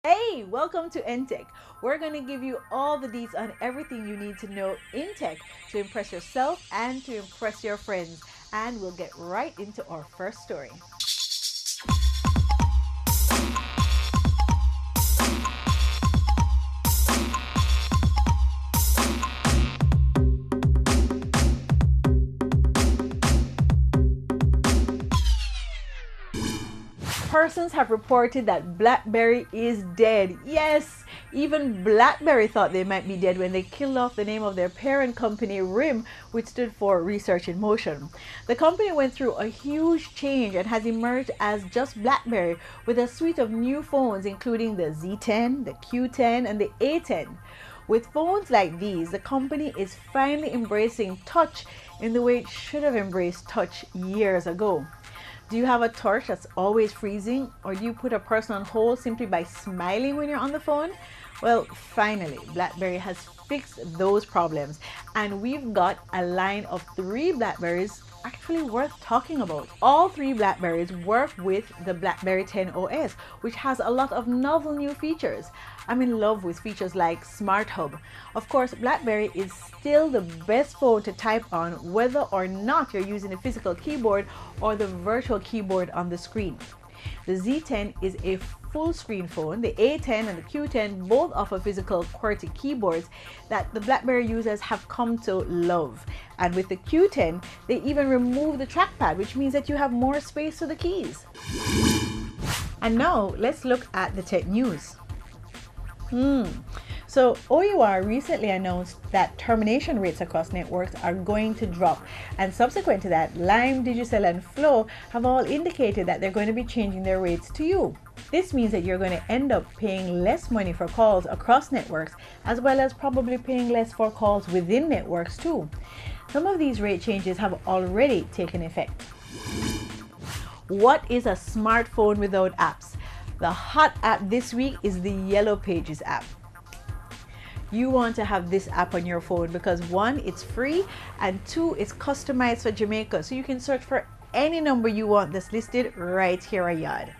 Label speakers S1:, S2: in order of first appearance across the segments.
S1: Hey, welcome to Intech. We're going to give you all the deets on everything you need to know in tech to impress yourself and to impress your friends. And we'll get right into our first story. Persons have reported that Blackberry is dead. Yes, even Blackberry thought they might be dead when they killed off the name of their parent company, RIM, which stood for Research in Motion. The company went through a huge change and has emerged as just Blackberry with a suite of new phones, including the Z10, the Q10, and the A10. With phones like these, the company is finally embracing touch in the way it should have embraced touch years ago. Do you have a touch that's always freezing, or do you put a person on hold simply by smiling when you're on the phone? Well, finally, Blackberry has fixed those problems, and we've got a line of 3 Blackberries actually worth talking about. All 3 Blackberries work with the Blackberry 10 OS, which has a lot of novel new features. I'm in love with features like Smart Hub. Of course, Blackberry is still the best phone to type on, whether or not you're using a physical keyboard or the virtual keyboard on the screen. The Z10 is a full screen phone. The A10 and the Q10 both offer physical QWERTY keyboards that the Blackberry users have come to love. And with the Q10, they even remove the trackpad, which means that you have more space for the keys. And now let's look at the tech news. So Ouya recently announced that termination rates across networks are going to drop, and subsequent to that, Lime, Digicel, and Flow have all indicated that they're going to be changing their rates to you. This means that you're going to end up paying less money for calls across networks, as well as probably paying less for calls within networks too. Some of these rate changes have already taken effect. What is a smartphone without apps? The hot app this week is the Yellow Pages app. You want to have this app on your phone because 1, it's free, and 2, it's customized for Jamaica, so you can search for any number you want that's listed right here on Yard.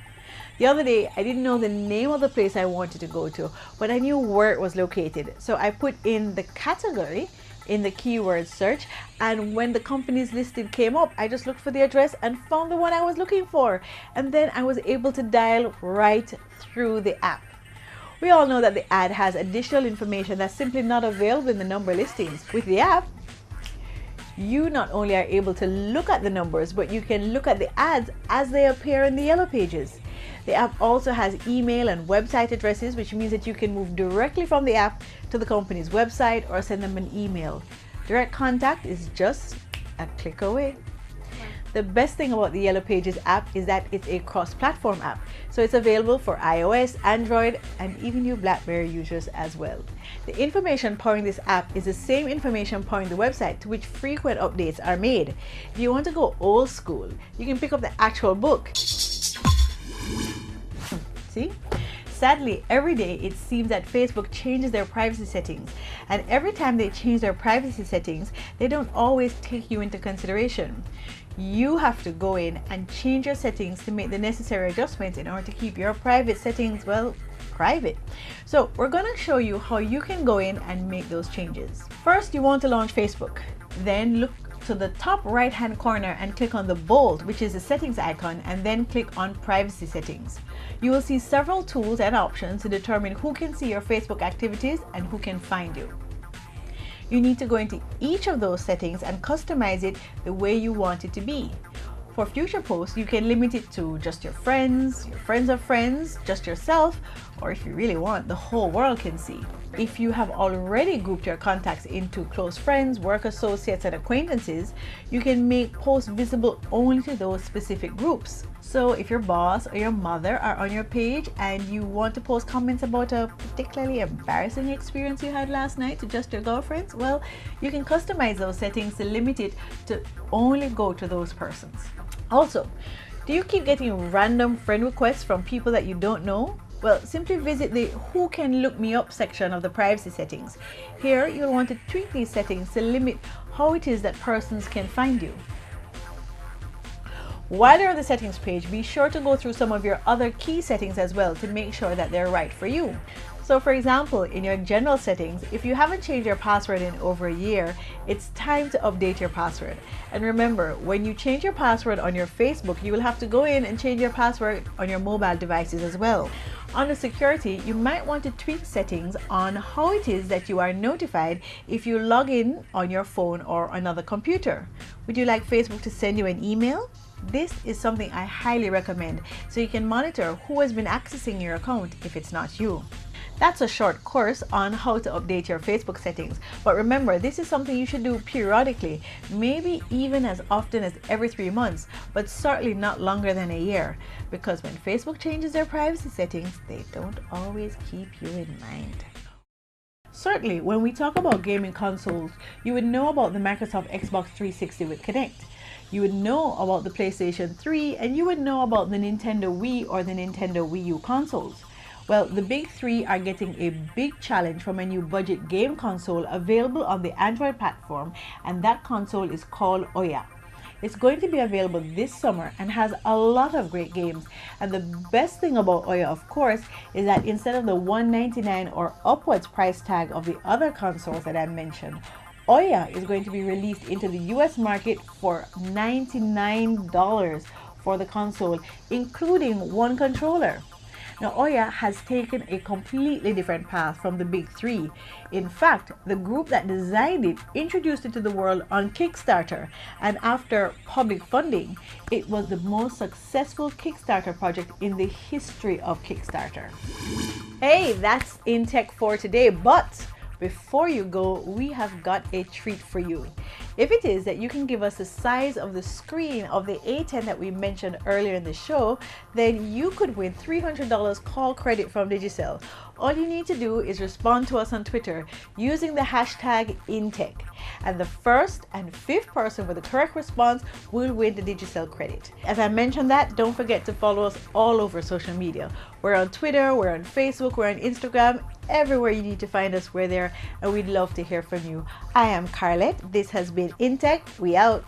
S1: The other day, I didn't know the name of the place I wanted to go to, but I knew where it was located. So I put in the category in the keyword search, and when the companies listed came up, I just looked for the address and found the one I was looking for. And then I was able to dial right through the app. We all know that the ad has additional information that's simply not available in the number listings. With the app, you not only are able to look at the numbers, but you can look at the ads as they appear in the Yellow Pages. The app also has email and website addresses, which means that you can move directly from the app to the company's website or send them an email. Direct contact is just a click away. The best thing about the Yellow Pages app is that it's a cross-platform app, so it's available for iOS, Android, and even you Blackberry users as well. The information powering this app is the same information powering the website, to which frequent updates are made. If you want to go old school, you can pick up the actual book. See? Sadly, every day it seems that Facebook changes their privacy settings, and every time they change their privacy settings, they don't always take you into consideration. You have to go in and change your settings to make the necessary adjustments in order to keep your private settings, well, private. So we're going to show you how you can go in and make those changes. First, you want to launch Facebook. Then look to the top right hand corner and click on the bold, which is the settings icon, and then click on privacy settings. You will see several tools and options to determine who can see your Facebook activities and who can find you. You need to go into each of those settings and customize it the way you want it to be. For future posts, you can limit it to just your friends of friends, just yourself, or if you really want, the whole world can see. If you have already grouped your contacts into close friends, work associates, and acquaintances, you can make posts visible only to those specific groups. So if your boss or your mother are on your page and you want to post comments about a particularly embarrassing experience you had last night to just your girlfriends, well, you can customize those settings to limit it to only go to those persons. Also, do you keep getting random friend requests from people that you don't know? Well, simply visit the Who Can Look Me Up section of the privacy settings. Here, you'll want to tweak these settings to limit how it is that persons can find you. While you're on the settings page, be sure to go through some of your other key settings as well to make sure that they're right for you. So for example, in your general settings, if you haven't changed your password in over a year, it's time to update your password. And remember, when you change your password on your Facebook, you will have to go in and change your password on your mobile devices as well. Under security, you might want to tweak settings on how it is that you are notified if you log in on your phone or another computer. Would you like Facebook to send you an email? This is something I highly recommend so you can monitor who has been accessing your account if it's not you. That's a short course on how to update your Facebook settings. But remember, this is something you should do periodically, maybe even as often as every 3 months, but certainly not longer than a year. Because when Facebook changes their privacy settings, they don't always keep you in mind. Certainly, when we talk about gaming consoles, you would know about the Microsoft Xbox 360 with Kinect. You would know about the PlayStation 3, and you would know about the Nintendo Wii or the Nintendo Wii U consoles. Well, the big three are getting a big challenge from a new budget game console available on the Android platform, and that console is called Ouya. It's going to be available this summer and has a lot of great games. And the best thing about Ouya, of course, is that instead of the $199 or upwards price tag of the other consoles that I mentioned, Ouya is going to be released into the US market for $99 for the console, including one controller. Now, Ouya has taken a completely different path from the big three. In fact, the group that designed it introduced it to the world on Kickstarter, and after public funding, it was the most successful Kickstarter project in the history of Kickstarter. Hey, that's Intech for today, but before you go, we have got a treat for you. If it is that you can give us the size of the screen of the A10 that we mentioned earlier in the show, then you could win $300 call credit from Digicel. All you need to do is respond to us on Twitter using the hashtag Intech. And the first and fifth person with the correct response will win the Digicel credit. As I mentioned that, don't forget to follow us all over social media. We're on Twitter, we're on Facebook, we're on Instagram. Everywhere you need to find us, we're there, and we'd love to hear from you. I am Carlette. This has been Intech. We out.